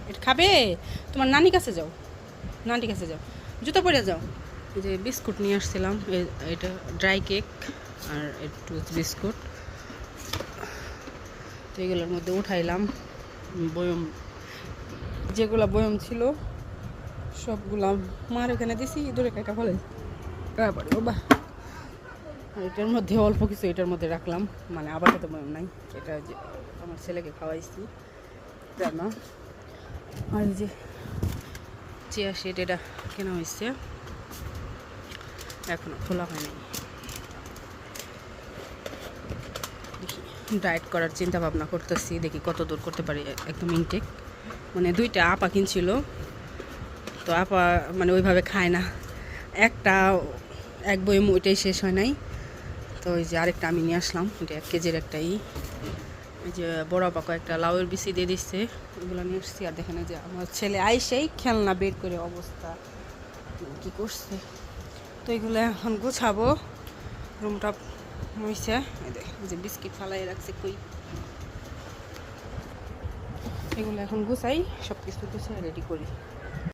এটা খাবে? তোমার নানি কাছে যাও, নানির কাছে যাও, জুতো পরে যাও। এই যে বিস্কুট নিয়ে আসছিলাম, এটা ড্রাই কেক আর একটু বিস্কুট, তো এগুলোর মধ্যে উঠাইলাম। বয়ম, যেগুলা বয়ম ছিল সবগুলা মার এখানে দিছি, দূরে কাকা ফলে বাবা। আর এটার মধ্যে অল্প কিছু এটার মধ্যে রাখলাম, মানে আবার তো বয়ম নাই, এটা যে আমার ছেলেকে খাওয়াইছি রান্না। আর এই যে চিয়া সিড, এটা কেনা হয়েছে, এখনো খোলা হয়নি। দেখি ডায়েট করার চিন্তা ভাবনা করতেছি, দেখি কত দূর করতে পারি একদম ইনটেক। মানে 2টা আপা কিনছিল, তো আপা মানে ওইভাবে খায় না, এক বই ওইটাই শেষ হয় নাই, তো ওই যে আরেকটা আমি নিয়ে আসলাম, এটা 1 কেজির একটাই। এই যে বড় আপা কয়েকটা লাউয়ের বিচি দিয়ে দিচ্ছে, ওগুলো নিয়ে আসছি। আর দেখেন যে আমার ছেলে আইসেই খেলনা বের করে অবস্থা কি করছে। তো এগুলো এখন গুছাবো, রুমটা হয়েছে। এই যে বিস্কিট ফালাই রাখছে কই, এগুলো এখন গুছাই, সব কিছু গুছাই রেডি করি।